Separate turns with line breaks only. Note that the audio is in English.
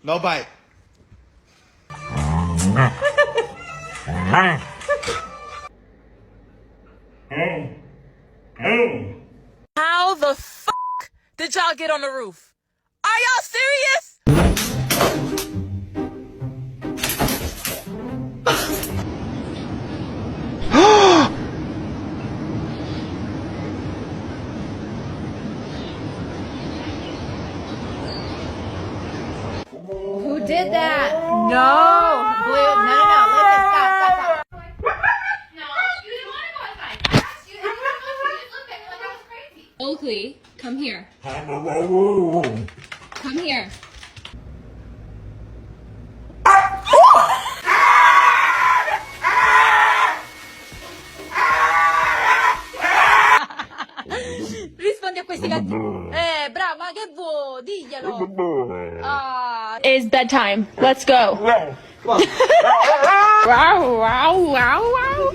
No bite.
How the fuck did y'all get on the roof? Are y'all serious?
Who did that? No. Blue. No. Listen, stop.
No, you didn't want to go outside. I asked you, and you were supposed to just look at me like I was crazy. Oakley, come here. Come here.
Rispondi a questi gatti. Bravo, ma che vuoi? Diglielo.
It's bedtime. Let's go. Wow, wow, wow, wow.